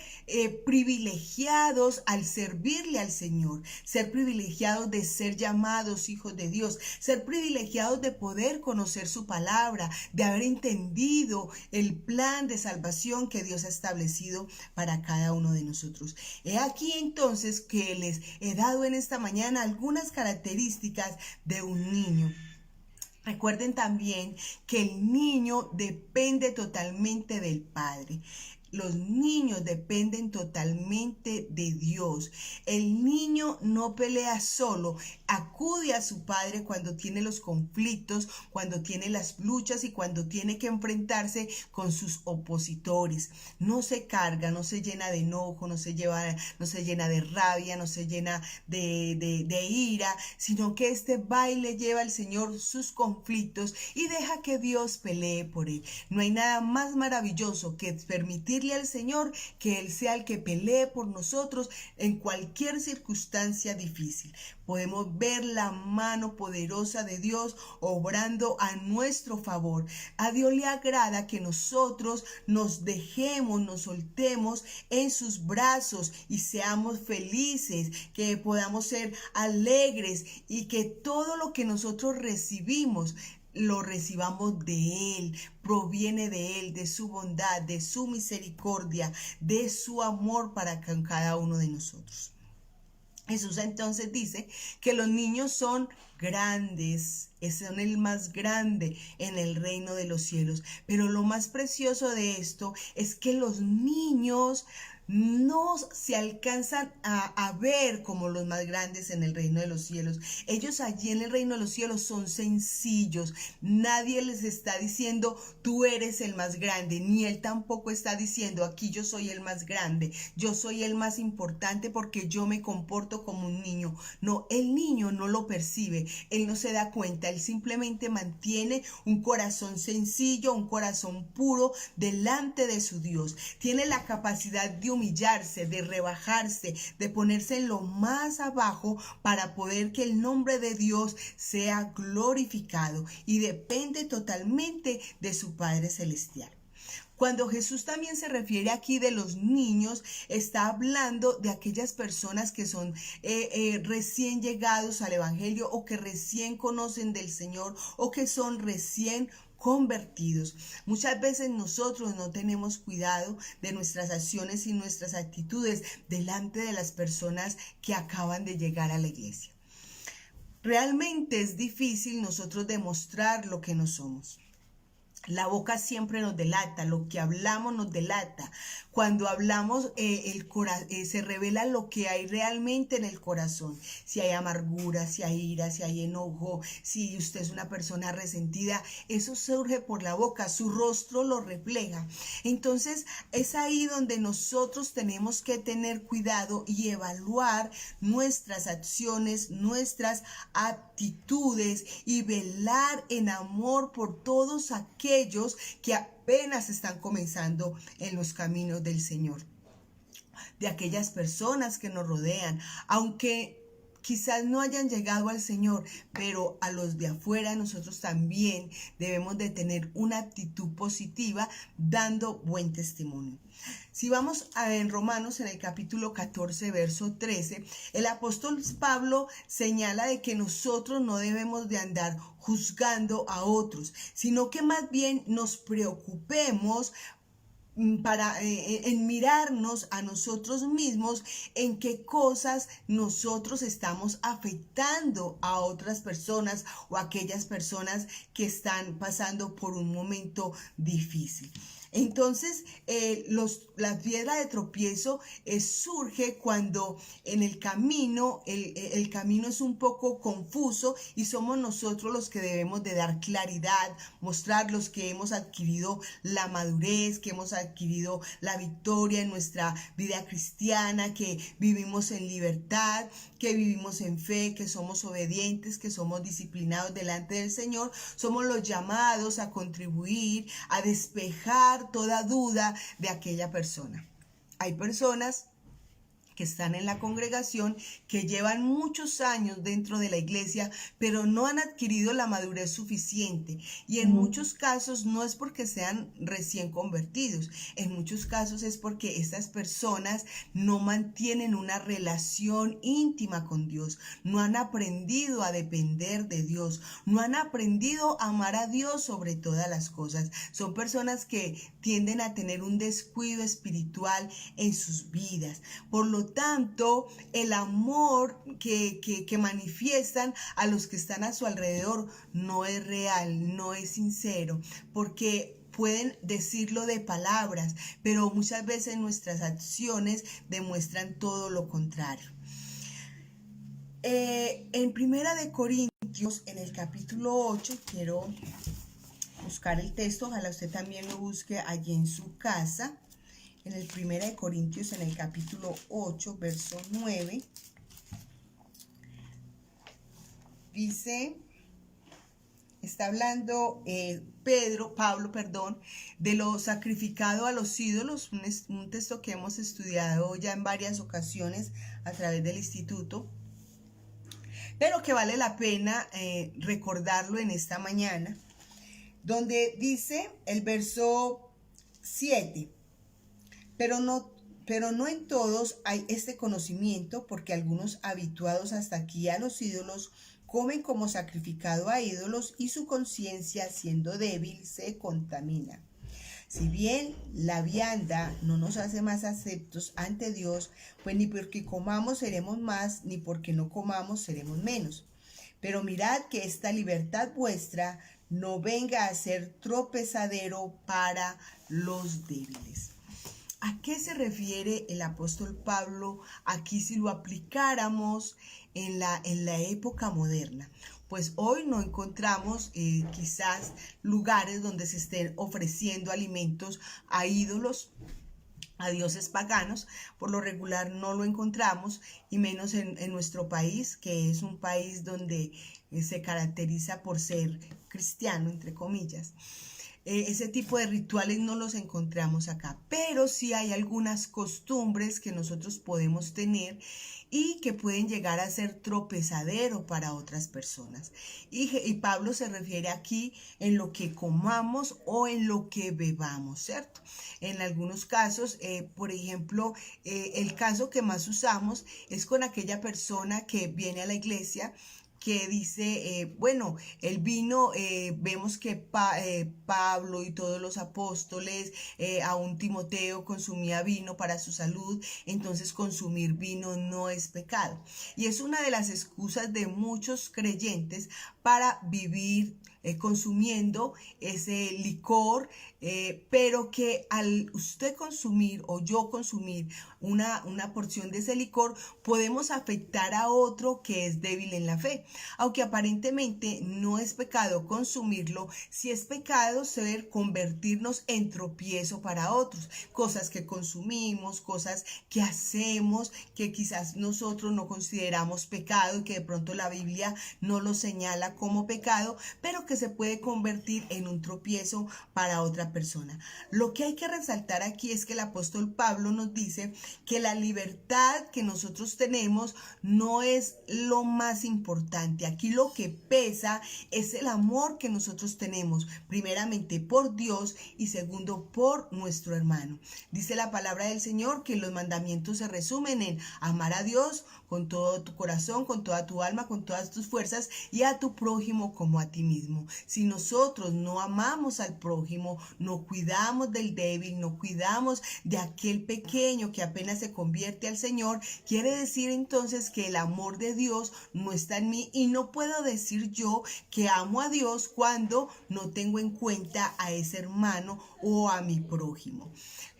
Speaker 1: privilegiados al servirle al Señor, ser privilegiados de ser llamados hijos de Dios, ser privilegiados de poder conocer su palabra, de haber entendido el plan de salvación que Dios ha establecido para cada uno de nosotros. He aquí entonces que les he dado en esta mañana algunas características de un niño. Recuerden también que el niño depende totalmente del padre. Los niños dependen totalmente de Dios. El niño no pelea solo, acude a su padre cuando tiene los conflictos, cuando tiene las luchas y cuando tiene que enfrentarse con sus opositores. No se carga, no se llena de enojo, no se llena de rabia, no se llena de ira, sino que va y le lleva al Señor sus conflictos y deja que Dios pelee por él. No hay nada más maravilloso que permitir al Señor que Él sea el que pelee por nosotros en cualquier circunstancia difícil. Podemos ver la mano poderosa de Dios obrando a nuestro favor. A Dios le agrada que nosotros nos dejemos, nos soltemos en sus brazos y seamos felices, que podamos ser alegres y que todo lo que nosotros recibimos lo recibamos de Él, proviene de Él, de su bondad, de su misericordia, de su amor para con cada uno de nosotros. Jesús entonces dice que los niños son grandes, son el más grande en el reino de los cielos. Pero lo más precioso de esto es que los niños no se alcanzan a ver como los más grandes en el reino de los cielos. Ellos allí en el reino de los cielos son sencillos. Nadie les está diciendo tú eres el más grande, ni él tampoco está diciendo aquí yo soy el más grande, yo soy el más importante porque yo me comporto como un niño. No, el niño no lo percibe, él no se da cuenta, él simplemente mantiene un corazón sencillo, un corazón puro delante de su Dios. Tiene la capacidad de humillarse, de rebajarse, de ponerse en lo más abajo para poder que el nombre de Dios sea glorificado y depende totalmente de su Padre Celestial. Cuando Jesús también se refiere aquí de los niños, está hablando de aquellas personas que son recién llegados al Evangelio o que recién conocen del Señor o que son recién convertidos. Muchas veces nosotros no tenemos cuidado de nuestras acciones y nuestras actitudes delante de las personas que acaban de llegar a la iglesia. Realmente es difícil nosotros demostrar lo que no somos. La boca siempre nos delata, lo que hablamos nos delata. Cuando hablamos, se revela lo que hay realmente en el corazón. Si hay amargura, si hay ira, si hay enojo, si usted es una persona resentida, eso surge por la boca, su rostro lo refleja. Entonces, es ahí donde nosotros tenemos que tener cuidado y evaluar nuestras acciones, nuestras actitudes y velar en amor por todos aquellos que apenas están comenzando en los caminos del Señor, de aquellas personas que nos rodean, aunque quizás no hayan llegado al Señor, pero a los de afuera nosotros también debemos de tener una actitud positiva, dando buen testimonio. Si vamos en Romanos, en el capítulo 14, verso 13, el apóstol Pablo señala de que nosotros no debemos de andar juzgando a otros, sino que más bien nos preocupemos en mirarnos a nosotros mismos, en qué cosas nosotros estamos afectando a otras personas o a aquellas personas que están pasando por un momento difícil. Entonces, la piedra de tropiezo surge cuando en el camino, el camino es un poco confuso y somos nosotros los que debemos de dar claridad, mostrar los que hemos adquirido la madurez, que hemos adquirido la victoria en nuestra vida cristiana, que vivimos en libertad, que vivimos en fe, que somos obedientes, que somos disciplinados delante del Señor. Somos los llamados a contribuir, a despejar toda duda de aquella persona. Hay personas que están en la congregación, que llevan muchos años dentro de la iglesia, pero no han adquirido la madurez suficiente. Y en muchos casos no es porque sean recién convertidos, en muchos casos es porque estas personas no mantienen una relación íntima con Dios, no han aprendido a depender de Dios, no han aprendido a amar a Dios sobre todas las cosas. Son personas que tienden a tener un descuido espiritual en sus vidas. Por lo tanto, el amor que manifiestan a los que están a su alrededor no es real, no es sincero, porque pueden decirlo de palabras, pero muchas veces nuestras acciones demuestran todo lo contrario. En Primera de Corintios, en el capítulo 8, quiero buscar el texto, ojalá usted también lo busque allí en su casa. En el Primera de Corintios, en el capítulo 8, verso 9, dice, está hablando Pablo, de lo sacrificado a los ídolos, un texto que hemos estudiado ya en varias ocasiones a través del instituto, pero que vale la pena recordarlo en esta mañana, donde dice el verso 7, pero no en todos hay este conocimiento, porque algunos habituados hasta aquí a los ídolos comen como sacrificado a ídolos y su conciencia, siendo débil, se contamina. Si bien la vianda no nos hace más aceptos ante Dios, pues ni porque comamos seremos más, ni porque no comamos seremos menos. Pero mirad que esta libertad vuestra no venga a ser tropezadero para los débiles. ¿A qué se refiere el apóstol Pablo aquí si lo aplicáramos en la época moderna? Pues hoy no encontramos quizás lugares donde se estén ofreciendo alimentos a ídolos, a dioses paganos. Por lo regular no lo encontramos, y menos en nuestro país, que es un país donde se caracteriza por ser cristiano, entre comillas. Ese tipo de rituales no los encontramos acá, pero sí hay algunas costumbres que nosotros podemos tener y que pueden llegar a ser tropezadero para otras personas. Y Pablo se refiere aquí en lo que comamos o en lo que bebamos, ¿cierto? En algunos casos, por ejemplo, el caso que más usamos es con aquella persona que viene a la iglesia, que dice, bueno, el vino, vemos que Pablo y todos los apóstoles, aún Timoteo consumía vino para su salud, entonces consumir vino no es pecado. Y es una de las excusas de muchos creyentes para vivir consumiendo ese licor, pero que al usted consumir o yo consumir una porción de ese licor, podemos afectar a otro que es débil en la fe. Aunque aparentemente no es pecado consumirlo, sí es pecado ser convertirnos en tropiezo para otros. Cosas que consumimos, cosas que hacemos, que quizás nosotros no consideramos pecado y que de pronto la Biblia no lo señala como pecado, pero que se puede convertir en un tropiezo para otra persona. Lo que hay que resaltar aquí es que el apóstol Pablo nos dice que la libertad que nosotros tenemos no es lo más importante. Aquí lo que pesa es el amor que nosotros tenemos, primeramente por Dios y segundo por nuestro hermano. Dice la palabra del Señor que los mandamientos se resumen en amar a Dios con todo tu corazón, con toda tu alma, con todas tus fuerzas y a tu prójimo como a ti mismo. Si nosotros no amamos al prójimo, no cuidamos del débil, no cuidamos de aquel pequeño que apenas se convierte al Señor, quiere decir entonces que el amor de Dios no está en mí y no puedo decir yo que amo a Dios cuando no tengo en cuenta a ese hermano o a mi prójimo.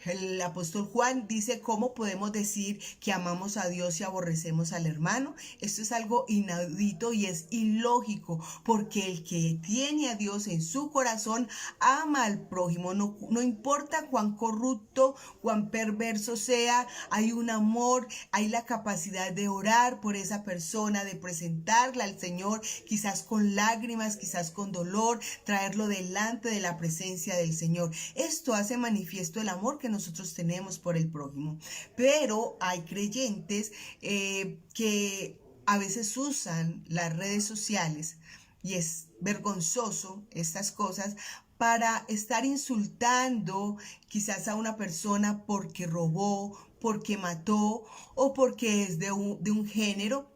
Speaker 1: El apóstol Juan dice cómo podemos decir que amamos a Dios y aborrecemos al hermano. Esto es algo inaudito y es ilógico, porque el que tiene a Dios en su corazón ama al prójimo. No importa cuán corrupto, cuán perverso sea, hay un amor, hay la capacidad de orar por esa persona, de presentarla al Señor, quizás con lágrimas, quizás con dolor, traerlo delante de la presencia del Señor. Esto hace manifiesto el amor que nosotros tenemos por el prójimo. Pero hay creyentes que a veces usan las redes sociales, y es vergonzoso estas cosas, para estar insultando quizás a una persona porque robó, porque mató o porque es de un género,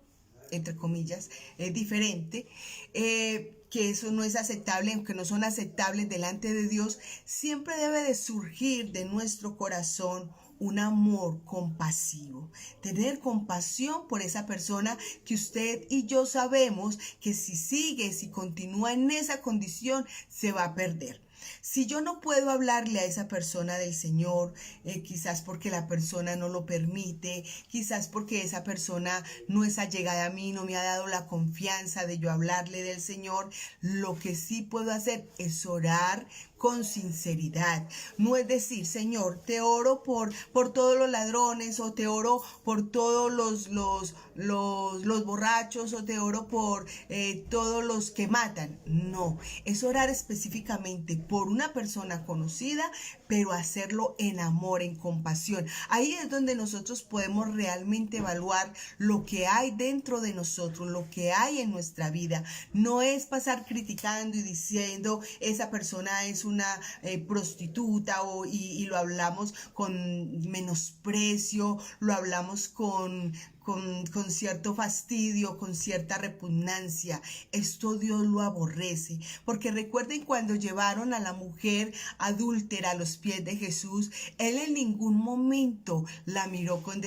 Speaker 1: entre comillas, diferente, que eso no es aceptable, aunque no son aceptables delante de Dios. Siempre debe de surgir de nuestro corazón un amor compasivo, tener compasión por esa persona que usted y yo sabemos que si sigue, si continúa en esa condición, se va a perder. Si yo no puedo hablarle a esa persona del Señor, quizás porque la persona no lo permite, quizás porque esa persona no es allegada a mí, no me ha dado la confianza de yo hablarle del Señor, lo que sí puedo hacer es orar con sinceridad. No es decir, Señor, te oro por todos los ladrones, o te oro por todos los borrachos, o te oro por todos los que matan. No, es orar específicamente por una persona conocida, pero hacerlo en amor, en compasión. Ahí es donde nosotros podemos realmente evaluar lo que hay dentro de nosotros, lo que hay en nuestra vida. No es pasar criticando y diciendo esa persona es una prostituta, y lo hablamos con menosprecio, lo hablamos con cierto fastidio, con cierta repugnancia. Esto Dios lo aborrece, porque recuerden cuando llevaron a la mujer adúltera a los pies de Jesús, Él en ningún momento la miró con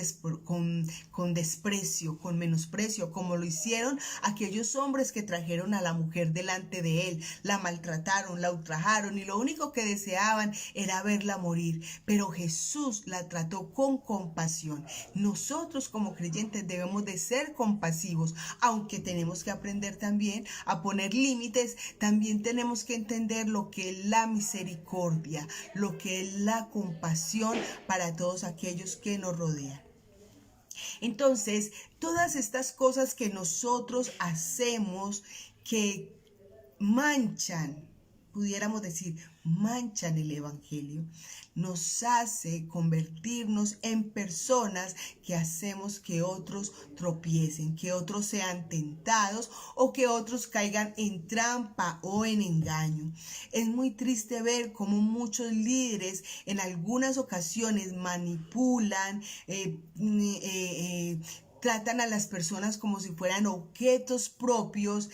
Speaker 1: desprecio, con menosprecio, como lo hicieron aquellos hombres que trajeron a la mujer delante de Él. La maltrataron, la ultrajaron, y lo único que deseaban era verla morir, pero Jesús la trató con compasión. Nosotros como creyentes debemos de ser compasivos, aunque tenemos que aprender también a poner límites. También tenemos que entender lo que es la misericordia, lo que es la compasión para todos aquellos que nos rodean. Entonces, todas estas cosas que nosotros hacemos que manchan, pudiéramos decir, manchan el evangelio, nos hace convertirnos en personas que hacemos que otros tropiecen, que otros sean tentados o que otros caigan en trampa o en engaño. Es muy triste ver cómo muchos líderes en algunas ocasiones manipulan, tratan a las personas como si fueran objetos propios,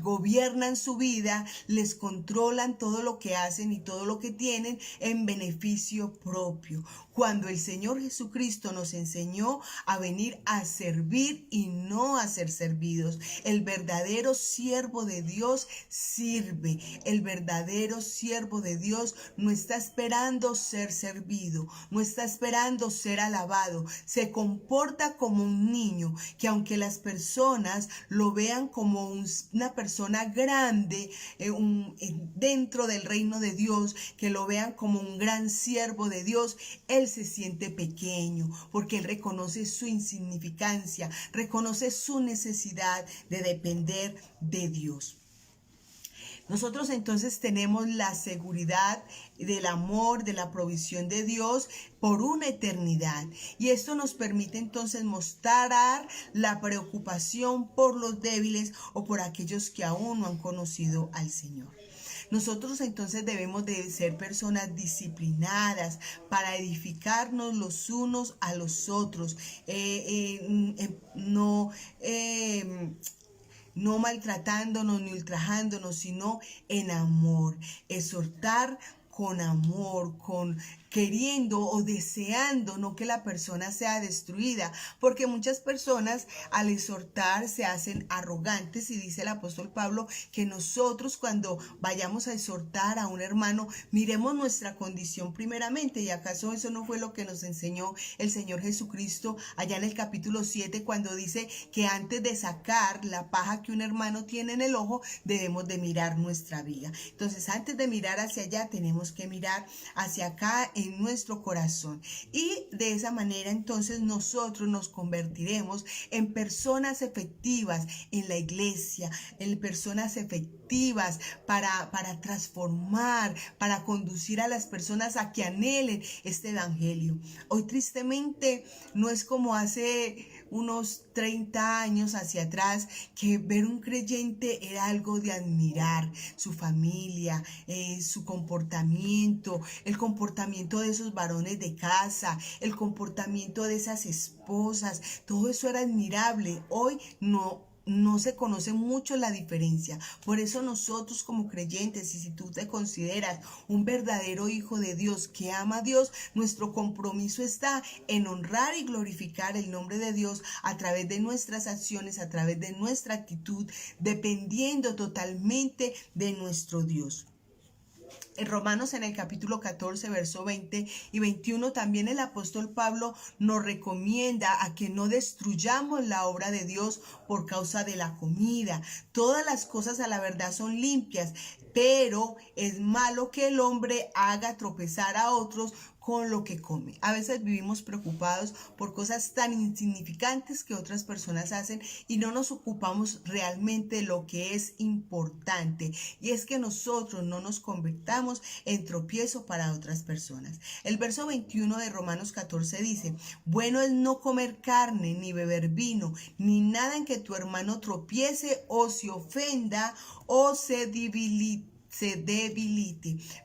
Speaker 1: gobiernan su vida, les controlan todo lo que hacen y todo lo que tienen en beneficio propio. Cuando el Señor Jesucristo nos enseñó a venir a servir y no a ser servidos. El verdadero siervo de Dios sirve. El verdadero siervo de Dios no está esperando ser servido, no está esperando ser alabado. Se comporta como un niño que, aunque las personas lo vean como una persona grande dentro del reino de Dios, que lo vean como un gran siervo de Dios, él se siente pequeño porque él reconoce su insignificancia, reconoce su necesidad de depender de Dios. Nosotros entonces tenemos la seguridad del amor, de la provisión de Dios por una eternidad. Y esto nos permite entonces mostrar la preocupación por los débiles o por aquellos que aún no han conocido al Señor. Nosotros entonces debemos de ser personas disciplinadas para edificarnos los unos a los otros. No maltratándonos ni ultrajándonos, sino en amor. Exhortar con amor, queriendo o deseando no que la persona sea destruida, porque muchas personas al exhortar se hacen arrogantes, y dice el apóstol Pablo que nosotros cuando vayamos a exhortar a un hermano miremos nuestra condición primeramente. ¿Y acaso eso no fue lo que nos enseñó el Señor Jesucristo allá en el capítulo 7 cuando dice que antes de sacar la paja que un hermano tiene en el ojo debemos de mirar nuestra viga? Entonces, antes de mirar hacia allá tenemos que mirar hacia acá en nuestro corazón, y de esa manera entonces nosotros nos convertiremos en personas efectivas en la iglesia, en personas efectivas para transformar, para conducir a las personas a que anhelen este evangelio. Hoy tristemente no es como hace unos 30 años hacia atrás, que ver un creyente era algo de admirar. Su familia, su comportamiento, el comportamiento de esos varones de casa, el comportamiento de esas esposas, todo eso era admirable. Hoy no se conoce mucho la diferencia. Por eso nosotros como creyentes, y si tú te consideras un verdadero hijo de Dios que ama a Dios, nuestro compromiso está en honrar y glorificar el nombre de Dios a través de nuestras acciones, a través de nuestra actitud, dependiendo totalmente de nuestro Dios. En Romanos, en el capítulo 14, verso 20 y 21, también el apóstol Pablo nos recomienda a que no destruyamos la obra de Dios por causa de la comida. Todas las cosas a la verdad son limpias, pero es malo que el hombre haga tropezar a otros con lo que come. A veces vivimos preocupados por cosas tan insignificantes que otras personas hacen y no nos ocupamos realmente de lo que es importante, y es que nosotros no nos convirtamos en tropiezo para otras personas. El verso 21 de Romanos 14 dice: bueno es no comer carne, ni beber vino, ni nada en que tu hermano tropiece o se ofenda o se debilite.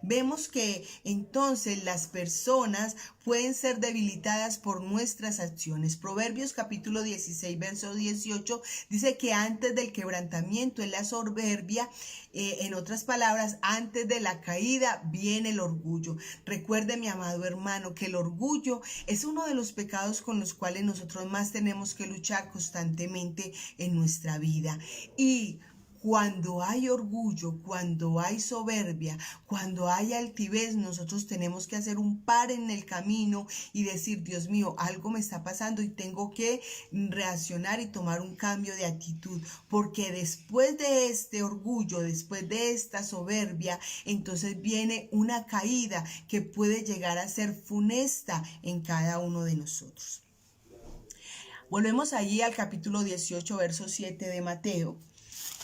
Speaker 1: Vemos que entonces las personas pueden ser debilitadas por nuestras acciones. Proverbios capítulo 16, verso 18 dice que antes del quebrantamiento es la soberbia. En otras palabras, antes de la caída viene el orgullo. Recuerde, mi amado hermano, que el orgullo es uno de los pecados con los cuales nosotros más tenemos que luchar constantemente en nuestra vida. Y cuando hay orgullo, cuando hay soberbia, cuando hay altivez, nosotros tenemos que hacer un par en el camino y decir: Dios mío, algo me está pasando y tengo que reaccionar y tomar un cambio de actitud, porque después de este orgullo, después de esta soberbia, entonces viene una caída que puede llegar a ser funesta en cada uno de nosotros. Volvemos allí al capítulo 18, verso 7 de Mateo,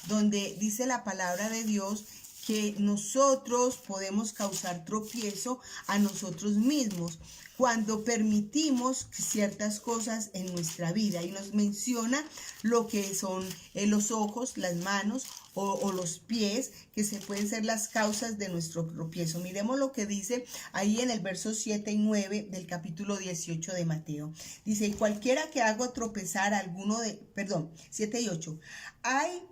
Speaker 1: donde dice la palabra de Dios que nosotros podemos causar tropiezo a nosotros mismos cuando permitimos ciertas cosas en nuestra vida, y nos menciona lo que son los ojos, las manos o los pies, que se pueden ser las causas de nuestro tropiezo. Miremos lo que dice ahí en el verso 7 y 9 del capítulo 18 de Mateo. Dice: y cualquiera que haga tropezar a alguno de, 7 y 8. Hay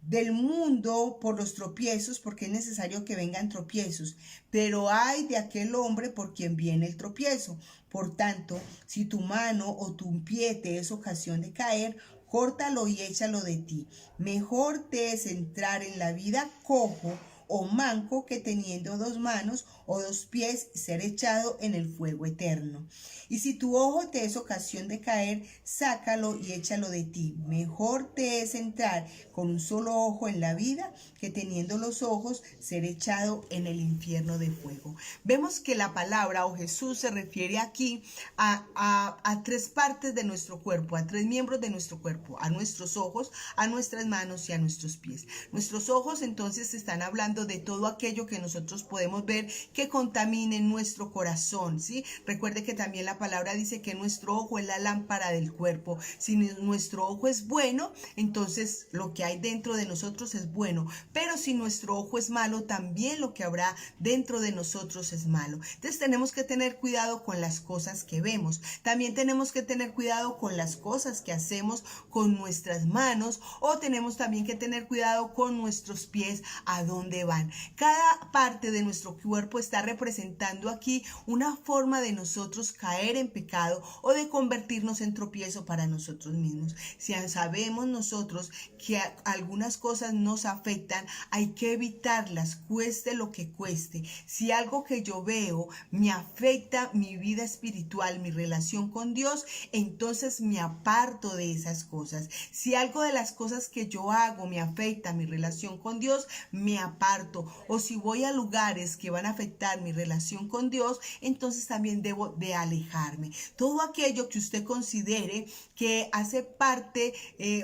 Speaker 1: del mundo por los tropiezos, porque es necesario que vengan tropiezos, pero hay de aquel hombre por quien viene el tropiezo. Por tanto, si tu mano o tu pie te es ocasión de caer, córtalo y échalo de ti. Mejor te es entrar en la vida cojo o manco que teniendo 2 manos o 2 pies ser echado en el fuego eterno. Y si tu ojo te es ocasión de caer, sácalo y échalo de ti. Mejor te es entrar con un solo ojo en la vida que teniendo los ojos ser echado en el infierno de fuego. Vemos que la palabra o Jesús se refiere aquí a 3 partes de nuestro cuerpo, a 3 miembros de nuestro cuerpo: a nuestros ojos, a nuestras manos y a nuestros pies. Nuestros ojos entonces están hablando de todo aquello que nosotros podemos ver que contamine nuestro corazón, ¿sí? Recuerde que también la palabra dice que nuestro ojo es la lámpara del cuerpo. Si nuestro ojo es bueno, entonces lo que hay dentro de nosotros es bueno. Pero si nuestro ojo es malo, también lo que habrá dentro de nosotros es malo. Entonces tenemos que tener cuidado con las cosas que vemos. También tenemos que tener cuidado con las cosas que hacemos con nuestras manos, o tenemos también que tener cuidado con nuestros pies, a dónde van. Cada parte de nuestro cuerpo está representando aquí una forma de nosotros caer en pecado o de convertirnos en tropiezo para nosotros mismos. Si sabemos nosotros que algunas cosas nos afectan, hay que evitarlas, cueste lo que cueste. Si algo que yo veo me afecta mi vida espiritual, mi relación con Dios, entonces me aparto de esas cosas. Si algo de las cosas que yo hago me afecta mi relación con Dios, me aparto. O si voy a lugares que van a afectar mi relación con Dios, entonces también debo de alejarme. Todo aquello que usted considere que hace parte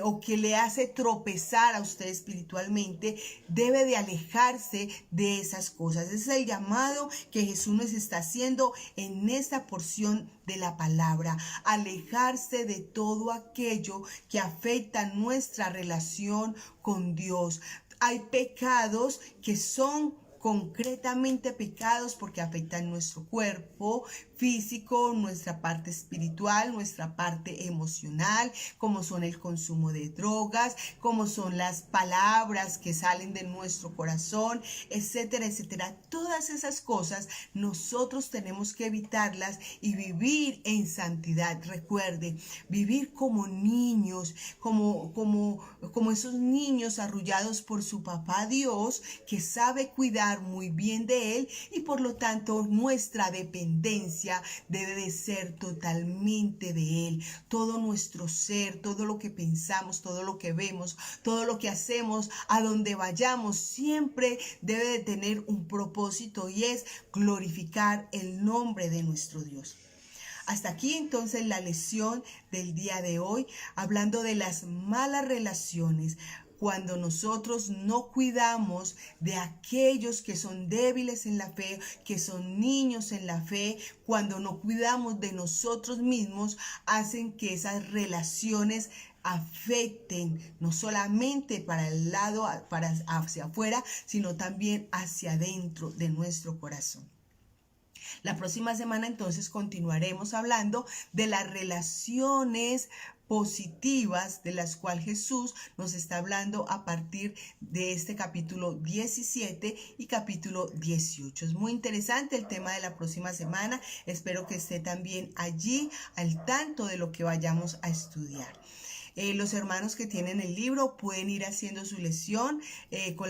Speaker 1: o que le hace tropezar a usted espiritualmente, debe de alejarse de esas cosas. Ese es el llamado que Jesús nos está haciendo en esta porción de la palabra: alejarse de todo aquello que afecta nuestra relación con Dios. Hay pecados que son concretamente pecados porque afectan nuestro cuerpo físico, nuestra parte espiritual, nuestra parte emocional, como son el consumo de drogas, como son las palabras que salen de nuestro corazón, etcétera, etcétera. Todas esas cosas nosotros tenemos que evitarlas y vivir en santidad. Recuerde, vivir como niños, como esos niños arrullados por su papá Dios, que sabe cuidar muy bien de él, y por lo tanto nuestra dependencia debe de ser totalmente de él. Todo nuestro ser, todo lo que pensamos, todo lo que vemos, todo lo que hacemos, a donde vayamos, siempre debe de tener un propósito, y es glorificar el nombre de nuestro Dios. Hasta aquí entonces la lección del día de hoy, hablando de las malas relaciones. Cuando nosotros no cuidamos de aquellos que son débiles en la fe, que son niños en la fe, cuando no cuidamos de nosotros mismos, hacen que esas relaciones afecten no solamente para el lado, hacia afuera, sino también hacia adentro de nuestro corazón. La próxima semana entonces continuaremos hablando de las relaciones positivas de las cuales Jesús nos está hablando a partir de este capítulo 17 y capítulo 18. Es muy interesante el tema de la próxima semana. Espero que esté también allí al tanto de lo que vayamos a estudiar. Los hermanos que tienen el libro pueden ir haciendo su lección con